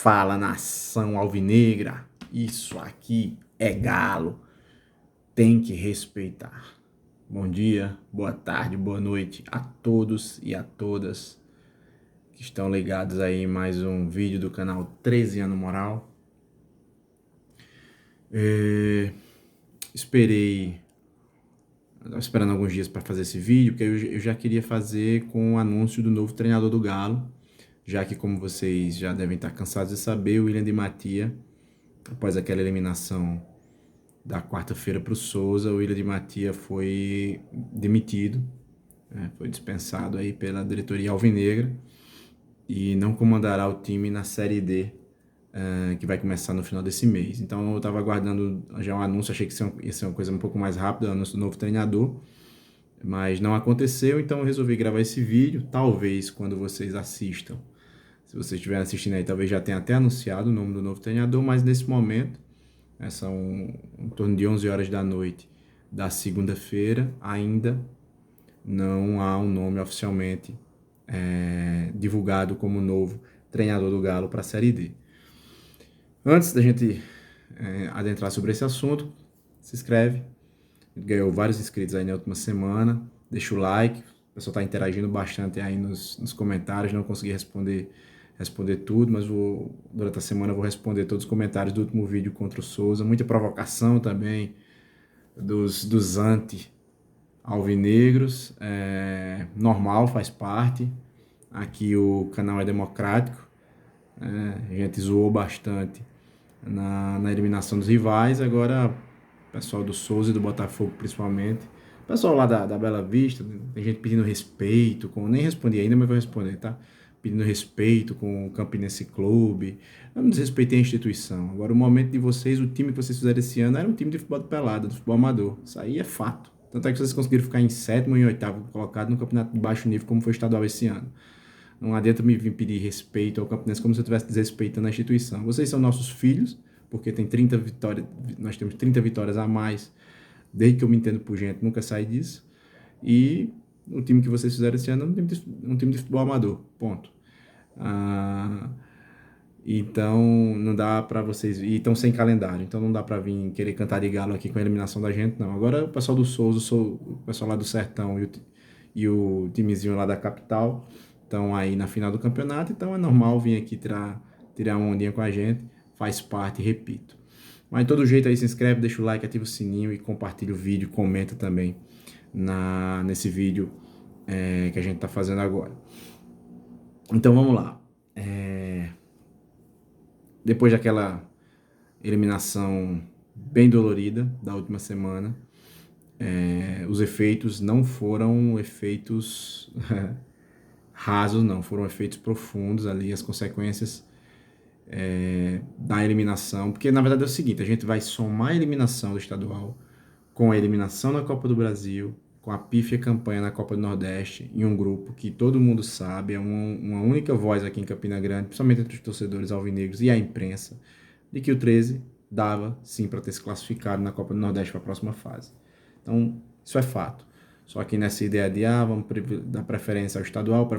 Fala, nação alvinegra, isso aqui é galo, tem que respeitar. Bom dia, boa tarde, boa noite a todos e a todas que estão ligados aí em mais um vídeo do canal 13 Ano Moral. Estava esperando alguns dias para fazer esse vídeo, porque eu já queria fazer com o anúncio do novo treinador do Galo, já que, como vocês já devem estar cansados de saber, o William Di Mattia, após aquela eliminação da quarta-feira para o Souza, o William Di Mattia foi demitido, foi dispensado aí pela diretoria alvinegra e não comandará o time na Série D, que vai começar no final desse mês. Então eu estava aguardando já um anúncio, achei que ia ser uma coisa um pouco mais rápida, o anúncio do novo treinador, mas não aconteceu, então eu resolvi gravar esse vídeo. Talvez quando vocês assistam, se vocês estiverem assistindo aí, talvez já tenha até anunciado o nome do novo treinador, mas nesse momento, são em torno de 11 horas da noite da segunda-feira, ainda não há um nome oficialmente divulgado como novo treinador do Galo para a Série D. Antes da gente adentrar sobre esse assunto, se inscreve, ganhou vários inscritos aí na última semana, deixa o like, o pessoal está interagindo bastante aí nos comentários, não consegui responder tudo, mas durante a semana eu vou responder todos os comentários do último vídeo contra o Souza, muita provocação também dos anti-alvinegros, normal, faz parte, aqui o canal é democrático, a gente zoou bastante na eliminação dos rivais, agora o pessoal do Souza e do Botafogo principalmente, o pessoal lá da Bela Vista, tem gente pedindo respeito, nem respondi ainda, mas vou responder, tá? Pedindo respeito com o Campinense Clube, não desrespeitei a instituição. Agora, o momento de vocês, o time que vocês fizeram esse ano era um time de futebol de pelada, de futebol amador. Isso aí é fato. Tanto é que vocês conseguiram ficar em sétimo e em oitavo colocado no campeonato de baixo nível, como foi estadual esse ano. Não adianta me vir pedir respeito ao Campinense como se eu estivesse desrespeitando a instituição. Vocês são nossos filhos, porque tem 30 vitórias, nós temos 30 vitórias a mais, desde que eu me entendo por gente, nunca saí disso. E o time que vocês fizeram esse ano é um time de futebol amador, ponto. Então não dá para vocês, e estão sem calendário, então não dá para vir querer cantar de galo aqui com a eliminação da gente, não. Agora o pessoal do Souza, o pessoal lá do Sertão e o timezinho lá da capital estão aí na final do campeonato, então é normal vir aqui tirar uma ondinha com a gente, faz parte, repito. Mas de todo jeito aí, se inscreve, deixa o like, ativa o sininho e compartilha o vídeo, comenta também nesse vídeo que a gente está fazendo agora. Então vamos lá. Depois daquela eliminação bem dolorida da última semana, os efeitos não foram efeitos rasos, não, foram efeitos profundos ali, as consequências da eliminação, porque na verdade é o seguinte, a gente vai somar a eliminação do estadual com a eliminação na Copa do Brasil, com a pífia campanha na Copa do Nordeste, em um grupo que todo mundo sabe, é uma única voz aqui em Campina Grande, principalmente entre os torcedores alvinegros e a imprensa, de que o 13 dava sim para ter se classificado na Copa do Nordeste para a próxima fase. Então, isso é fato. Só que nessa ideia de, vamos dar preferência ao estadual,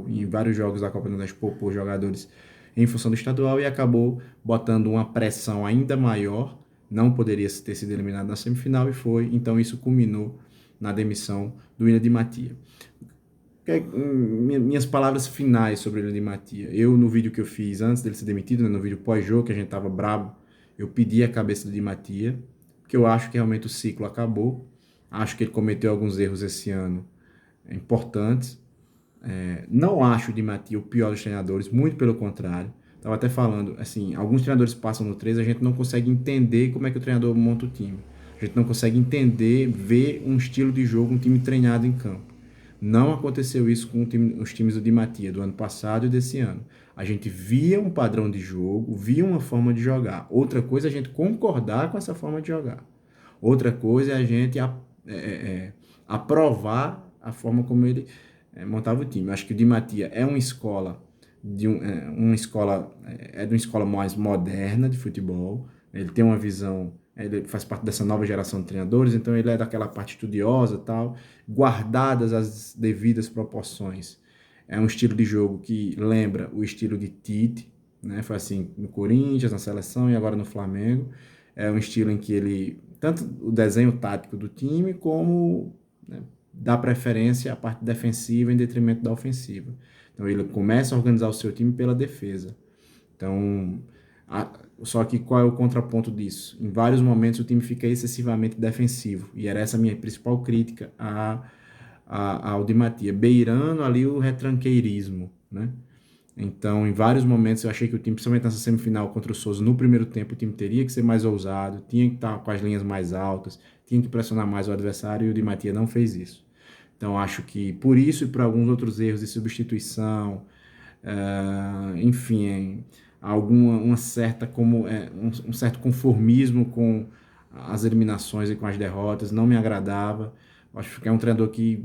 em vários jogos da Copa do Nordeste, poupou jogadores em função do estadual e acabou botando uma pressão ainda maior, não poderia ter sido eliminado na semifinal e foi, então isso culminou na demissão do William Di Mattia. Minhas palavras finais sobre o William Di Mattia. Eu, no vídeo que eu fiz antes dele ser demitido, no vídeo pós-jogo, que a gente tava brabo, eu pedi a cabeça do Di Mattia, porque eu acho que realmente o ciclo acabou. Acho que ele cometeu alguns erros esse ano importantes. Não acho o Di Mattia o pior dos treinadores, muito pelo contrário. Estava até falando, assim, alguns treinadores passam no 13, a gente não consegue entender como é que o treinador monta o time. A gente não consegue entender, ver um estilo de jogo, um time treinado em campo. Não aconteceu isso com os times do Di Mattia do ano passado e desse ano. A gente via um padrão de jogo, via uma forma de jogar. Outra coisa é a gente concordar com essa forma de jogar. Outra coisa é a gente aprovar a forma como ele montava o time. Acho que o Di Mattia é uma escola de uma escola mais moderna de futebol. Ele tem uma visão, ele faz parte dessa nova geração de treinadores, então ele é daquela parte estudiosa, tal, guardadas as devidas proporções. É um estilo de jogo que lembra o estilo de Tite, né? Foi assim no Corinthians, na seleção e agora no Flamengo. É um estilo em que ele, tanto o desenho tático do time, como, né, dá preferência à parte defensiva em detrimento da ofensiva. Então ele começa a organizar o seu time pela defesa. Então, só que qual é o contraponto disso? Em vários momentos o time fica excessivamente defensivo, e era essa a minha principal crítica ao Di Matia, beirando ali o retranqueirismo, né? Então, em vários momentos eu achei que o time, principalmente nessa semifinal contra o Souza, no primeiro tempo o time teria que ser mais ousado, tinha que estar com as linhas mais altas, tinha que pressionar mais o adversário, e o Di Matia não fez isso. Então, acho que por isso e por alguns outros erros de substituição, enfim, uma certa um certo conformismo com as eliminações e com as derrotas, não me agradava. Acho que é um treinador que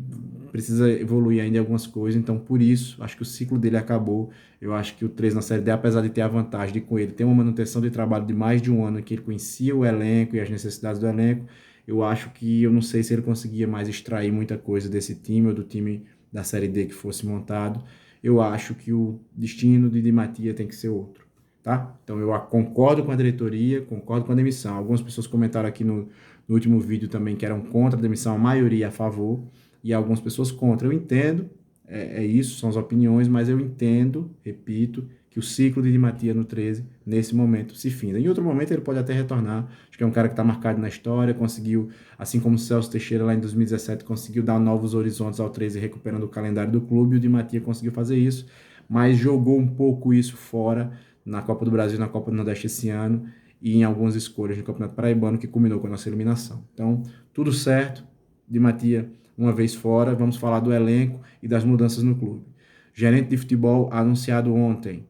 precisa evoluir ainda em algumas coisas, então por isso acho que o ciclo dele acabou. Eu acho que o 3 na Série D, apesar de ter a vantagem de com ele ter uma manutenção de trabalho de mais de um ano, que ele conhecia o elenco e as necessidades do elenco, eu acho que eu não sei se ele conseguia mais extrair muita coisa desse time ou do time da Série D que fosse montado. Eu acho que o destino de Di Matia tem que ser outro, tá? Então eu concordo com a diretoria, concordo com a demissão. Algumas pessoas comentaram aqui no último vídeo também que eram contra a demissão, a maioria a favor, e algumas pessoas contra. Eu entendo, é isso, são as opiniões, mas eu entendo, repito, que o ciclo de Di Matia no 13, nesse momento, se finda. Em outro momento ele pode até retornar, acho que é um cara que está marcado na história, conseguiu, assim como o Celso Teixeira lá em 2017, conseguiu dar novos horizontes ao 13, recuperando o calendário do clube, e o Di Matia conseguiu fazer isso, mas jogou um pouco isso fora na Copa do Brasil, na Copa do Nordeste esse ano, e em algumas escolhas no Campeonato Paraibano, que culminou com a nossa eliminação. Então, tudo certo, Di Matia uma vez fora, vamos falar do elenco e das mudanças no clube. Gerente de futebol anunciado ontem,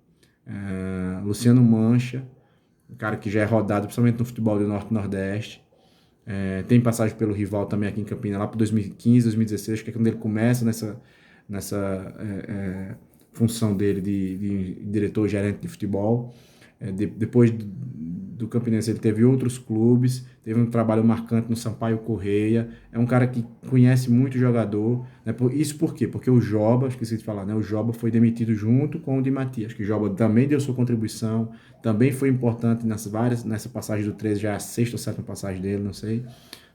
Luciano Mancha, um cara que já é rodado, principalmente no futebol do Norte e Nordeste. Tem passagem pelo rival também aqui em Campinas, lá para 2015, 2016, acho que é quando ele começa nessa função dele de diretor gerente de futebol. Depois do Campinense ele teve outros clubes, teve um trabalho marcante no Sampaio Correia, é um cara que conhece muito o jogador, né? Isso por quê? Porque o Joba, esqueci de falar, né? O Joba foi demitido junto com o Di Matia, acho que o Joba também deu sua contribuição, também foi importante nessa passagem do 13, já é a sexta ou sétima passagem dele, não sei.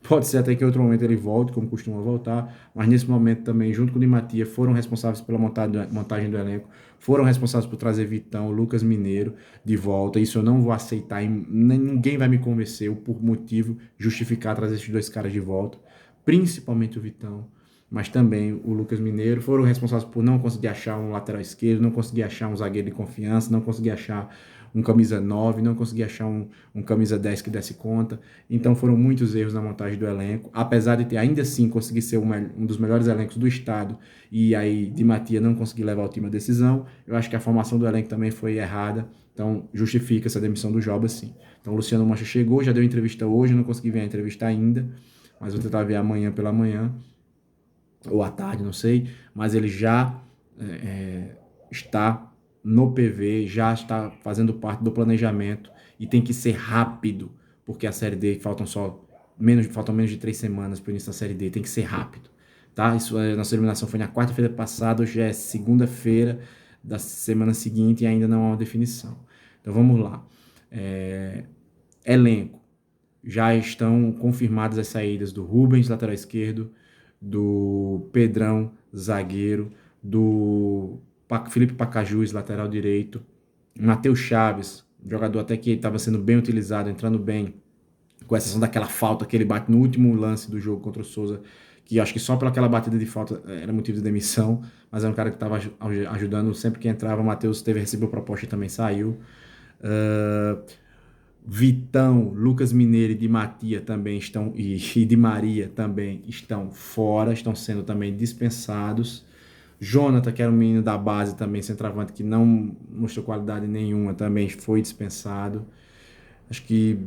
Pode ser até que em outro momento ele volte, como costuma voltar, mas nesse momento também, junto com o Di Matia, foram responsáveis pela montagem do elenco, foram responsáveis por trazer Vitão, Lucas Mineiro de volta. Isso eu não vou aceitar, ninguém vai me convencer, ou por motivo justificar trazer esses dois caras de volta, principalmente o Vitão, mas também o Lucas Mineiro. Foram responsáveis por não conseguir achar um lateral esquerdo, não conseguir achar um zagueiro de confiança, não conseguir achar um camisa 9, não consegui achar um camisa 10 que desse conta. Então foram muitos erros na montagem do elenco, apesar de ter ainda assim conseguir ser um dos melhores elencos do estado, e aí Di Matia não conseguir levar o time à decisão. Eu acho que a formação do elenco também foi errada, então justifica essa demissão do Joba, sim. Então o Luciano Mancha chegou, já deu entrevista hoje, não consegui ver a entrevista ainda, mas vou tentar ver amanhã pela manhã, ou à tarde, não sei, mas ele já está no PV, já está fazendo parte do planejamento, e tem que ser rápido, porque a Série D faltam menos de 3 semanas para o início da Série D, tem que ser rápido, tá? Nossa eliminação foi na quarta-feira passada, hoje é segunda-feira da semana seguinte e ainda não há uma definição. Então vamos lá. Elenco. Já estão confirmadas as saídas do Rubens, lateral esquerdo, do Pedrão, zagueiro, do Felipe Pacajus, lateral direito, Matheus Chaves, jogador até que estava sendo bem utilizado, entrando bem, com exceção daquela falta que ele bate no último lance do jogo contra o Souza, que acho que só pelaquela batida de falta era motivo de demissão, mas era um cara que estava ajudando sempre que entrava. O Matheus recebeu proposta e também saiu. Vitão, Lucas Mineiro e Di Matia também estão, e Di Maria também estão fora, estão sendo também dispensados. Jonathan, que era um menino da base também, centroavante, que não mostrou qualidade nenhuma, também foi dispensado. Acho que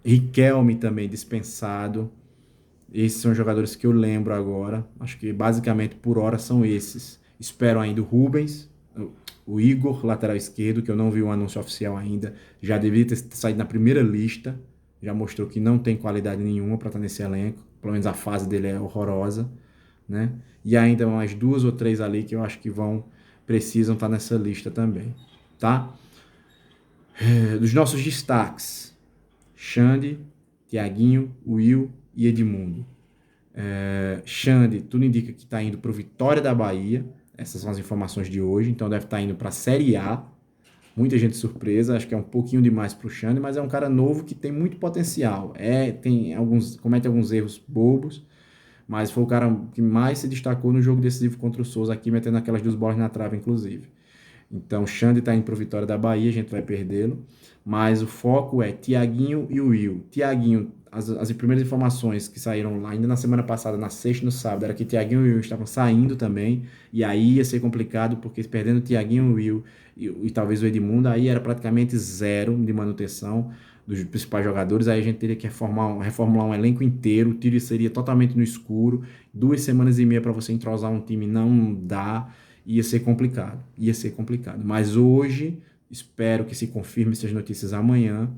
Riquelme também dispensado. Esses são os jogadores que eu lembro agora. Acho que basicamente por hora são esses. Espero ainda o Rubens, o Igor, lateral esquerdo, que eu não vi um anúncio oficial ainda. Já deveria ter saído na primeira lista. Já mostrou que não tem qualidade nenhuma para estar nesse elenco. Pelo menos a fase dele é horrorosa, né? E ainda mais 2 ou 3 ali que eu acho que precisam estar nessa lista também, tá? Dos nossos destaques, Xande, Tiaguinho, Will e Edmundo. Xande, tudo indica que está indo para o Vitória da Bahia. Essas são as informações de hoje. Então deve estar indo para a Série A. Muita gente surpresa. Acho que é um pouquinho demais para o Xande, mas é um cara novo que tem muito potencial. Comete alguns erros bobos, mas foi o cara que mais se destacou no jogo decisivo contra o Souza aqui, metendo aquelas 2 bolas na trave, inclusive. Então, Xande está indo para o Vitória da Bahia, a gente vai perdê-lo. Mas o foco é Tiaguinho e Will. Tiaguinho, as primeiras informações que saíram lá ainda na semana passada, na sexta e no sábado, era que Tiaguinho e Will estavam saindo também. E aí ia ser complicado, porque perdendo Tiaguinho e Will e talvez o Edmundo, aí era praticamente zero de manutenção dos principais jogadores. Aí a gente teria que reformular um elenco inteiro. O tiro seria totalmente no escuro. 2 semanas e meia para você entrosar um time não dá. Ia ser complicado. Mas hoje, espero que se confirme essas notícias amanhã.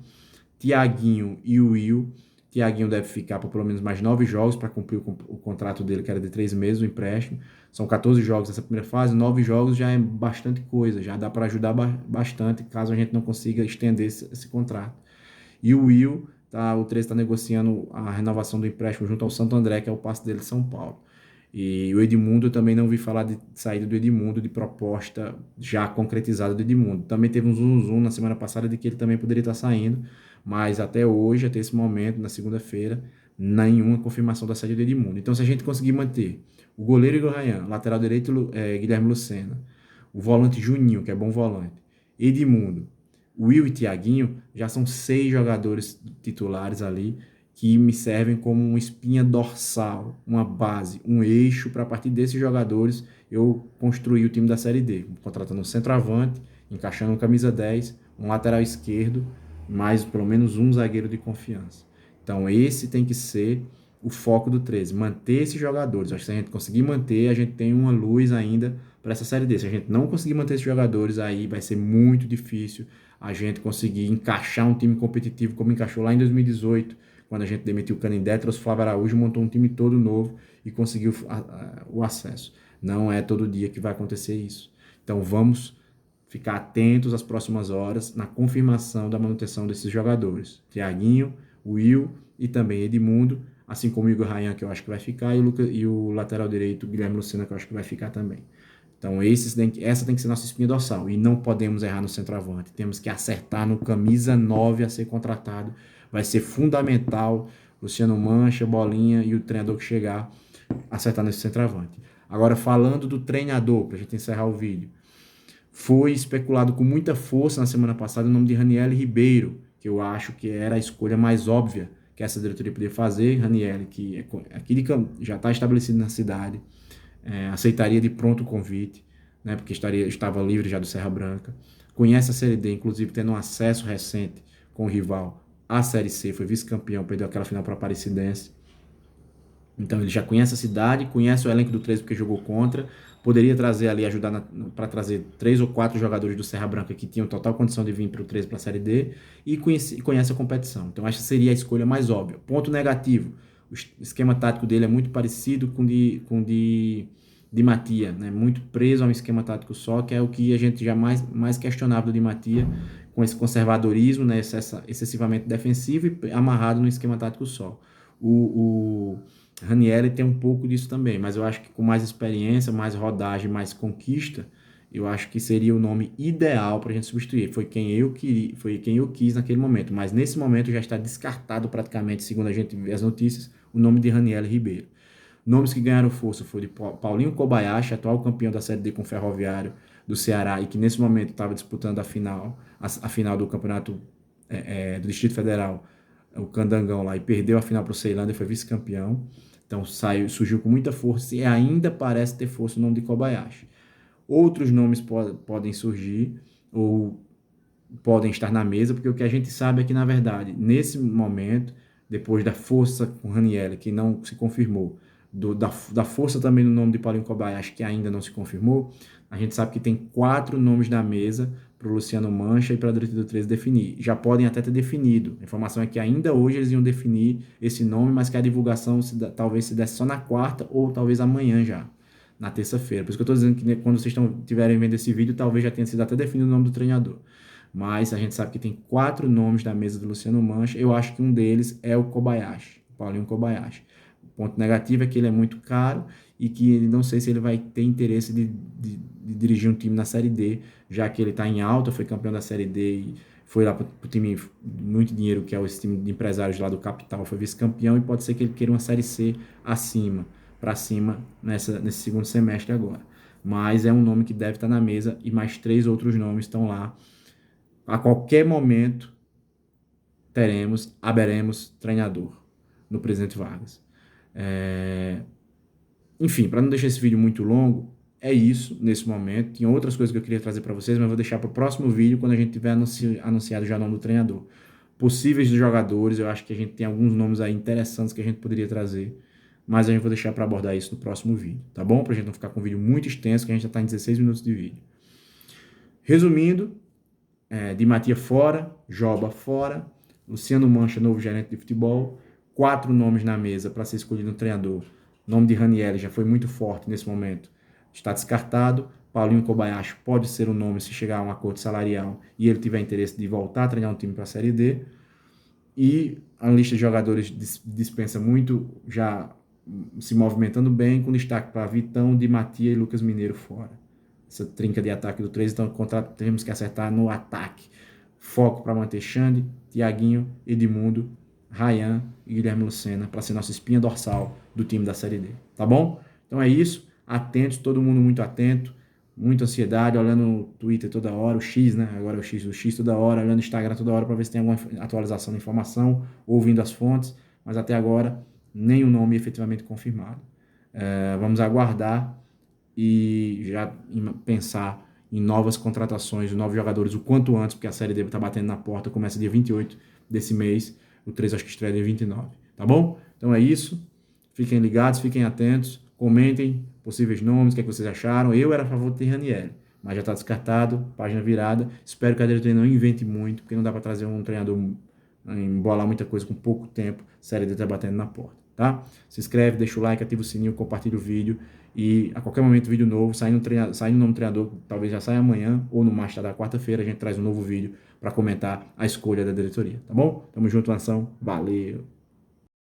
Tiaguinho e o Will. Tiaguinho deve ficar por pelo menos mais 9 jogos para cumprir o contrato dele, que era de 3 meses, o empréstimo. São 14 jogos nessa primeira fase, 9 jogos já é bastante coisa, já dá para ajudar bastante caso a gente não consiga estender esse contrato. E o Will, o 13 está negociando a renovação do empréstimo junto ao Santo André, que é o passe dele de São Paulo. E o Edmundo, eu também não vi falar de saída do Edmundo, de proposta já concretizada do Edmundo. Também teve um zoom na semana passada de que ele também poderia estar saindo, mas até hoje, até esse momento, na segunda-feira, nenhuma confirmação da saída do Edmundo. Então, se a gente conseguir manter o goleiro Igor Rayan, lateral direito Guilherme Lucena, o volante Juninho, que é bom volante, Edmundo, Will e Tiaguinho, já são 6 jogadores titulares ali, que me servem como uma espinha dorsal, uma base, um eixo para a partir desses jogadores eu construir o time da Série D, contratando um centroavante, encaixando um camisa 10, um lateral esquerdo, mais pelo menos um zagueiro de confiança. Então esse tem que ser o foco do 13, manter esses jogadores. Acho que se a gente conseguir manter, a gente tem uma luz ainda para essa Série D. Se a gente não conseguir manter esses jogadores, aí vai ser muito difícil a gente conseguir encaixar um time competitivo como encaixou lá em 2018, quando a gente demitiu o Canindé, trouxe o Flávio Araújo, montou um time todo novo e conseguiu o acesso. Não é todo dia que vai acontecer isso. Então vamos ficar atentos às próximas horas na confirmação da manutenção desses jogadores. Tiaguinho, Will e também Edmundo, assim como o Igor Rayan, que eu acho que vai ficar, e o lateral direito, Guilherme Lucena, que eu acho que vai ficar também. Então essa tem que ser nossa espinha dorsal. E não podemos errar no centroavante. Temos que acertar no camisa 9 a ser contratado. Vai ser fundamental Luciano Mancha, Bolinha e o treinador que chegar acertar nesse centroavante. Agora, falando do treinador, para a gente encerrar o vídeo. Foi especulado com muita força na semana passada o nome de Raniel Ribeiro, que eu acho que era a escolha mais óbvia que essa diretoria podia fazer. Raniel, que já está estabelecido na cidade, aceitaria de pronto o convite, né, porque estava livre já do Serra Branca. Conhece a Série D, inclusive tendo um acesso recente com o rival à Série C, foi vice-campeão, perdeu aquela final para a Aparecidense. Então ele já conhece a cidade, conhece o elenco do 13 porque jogou contra, poderia trazer ali, ajudar para trazer 3 ou 4 jogadores do Serra Branca que tinham total condição de vir para o 13 para a Série D e conhece a competição. Então essa seria a escolha mais óbvia. Ponto negativo, o esquema tático dele é muito parecido com o de Matia, né? Muito preso a um esquema tático só, que é o que a gente já mais questionava do Di Matia, com esse conservadorismo, né? Excessivamente defensivo e amarrado no esquema tático só. O Ranieri tem um pouco disso também, mas eu acho que com mais experiência, mais rodagem, mais conquista, eu acho que seria o nome ideal para a gente substituir. Foi quem eu quis naquele momento, mas nesse momento já está descartado praticamente, segundo a gente vê as notícias, o nome de Raniel Ribeiro. Nomes que ganharam força foi de Paulinho Kobayashi, atual campeão da Série D com o Ferroviário do Ceará e que nesse momento estava disputando a final do campeonato do Distrito Federal, o Candangão lá, e perdeu a final para o Ceilândia e foi vice-campeão. Então surgiu com muita força e ainda parece ter força o nome de Kobayashi. Outros nomes podem surgir ou podem estar na mesa, porque o que a gente sabe é que, na verdade, nesse momento, depois da força com Raniel, que não se confirmou, da força também no nome de Paulinho Kobayashi, que ainda não se confirmou, a gente sabe que tem 4 nomes na mesa para o Luciano Mancha e para a diretoria do 13 definir. Já podem até ter definido. A informação é que ainda hoje eles iam definir esse nome, mas que a divulgação talvez se desse só na quarta ou talvez amanhã já, na terça-feira. Por isso que eu estou dizendo que quando vocês estiverem vendo esse vídeo, talvez já tenha sido até definido o nome do treinador. mas a gente sabe que tem 4 nomes da mesa do Luciano Mancha. Eu acho que um deles é o Kobayashi, o Paulinho Kobayashi. O ponto negativo é que ele é muito caro e que ele não sei se ele vai ter interesse de dirigir um time na Série D, já que ele está em alta, foi campeão da Série D e foi lá para o time muito dinheiro, que é esse time de empresários lá do Capital, foi vice-campeão, e pode ser que ele queira uma Série C acima, para cima, nesse segundo semestre agora. Mas é um nome que deve estar na mesa e mais 3 outros nomes estão lá. A qualquer momento haberemos treinador no Presidente Vargas. Enfim, para não deixar esse vídeo muito longo, é isso nesse momento. Tinha outras coisas que eu queria trazer para vocês, mas vou deixar para o próximo vídeo, quando a gente tiver anunciado já o nome do treinador. Possíveis jogadores, eu acho que a gente tem alguns nomes aí interessantes que a gente poderia trazer, mas a gente vai deixar para abordar isso no próximo vídeo, tá bom? Para a gente não ficar com um vídeo muito extenso, que a gente já está em 16 minutos de vídeo. Resumindo, Di Matia fora, Joba fora, Luciano Mancha, novo gerente de futebol, 4 nomes na mesa para ser escolhido um treinador. O nome de Ranieri já foi muito forte nesse momento, está descartado. Paulinho Kobayashi pode ser um nome se chegar a um acordo salarial e ele tiver interesse de voltar a treinar um time para a Série D. E a lista de jogadores dispensa muito, já se movimentando bem, com destaque para Vitão, Di Matia e Lucas Mineiro fora. Essa trinca de ataque do 13, então temos que acertar no ataque. Foco para manter Xande, Tiaguinho, Edmundo, Ryan e Guilherme Lucena para ser nossa espinha dorsal do time da Série D, tá bom? Então é isso, atentos, todo mundo muito atento, muita ansiedade, olhando o Twitter toda hora, o X, né? Agora é o X toda hora, olhando o Instagram toda hora para ver se tem alguma atualização da informação, ouvindo as fontes, mas até agora nenhum nome efetivamente confirmado. Vamos aguardar e já pensar em novas contratações, novos jogadores o quanto antes, porque a Série D está batendo na porta, começa dia 28 desse mês, o 3 acho que estreia dia 29, tá bom? Então é isso, fiquem ligados, fiquem atentos, comentem possíveis nomes, o que é que vocês acharam. Eu era a favor de ter Ranieri, mas já está descartado, página virada. Espero que a diretoria não invente muito, porque não dá para trazer um treinador, embolar muita coisa com pouco tempo, Série D está batendo na porta, tá? Se inscreve, deixa o like, ativa o sininho, compartilha o vídeo. E a qualquer momento, vídeo novo, saindo um nome do treinador, talvez já saia amanhã ou no mais tarde da quarta-feira, a gente traz um novo vídeo para comentar a escolha da diretoria, tá bom? Tamo junto, nação. Valeu!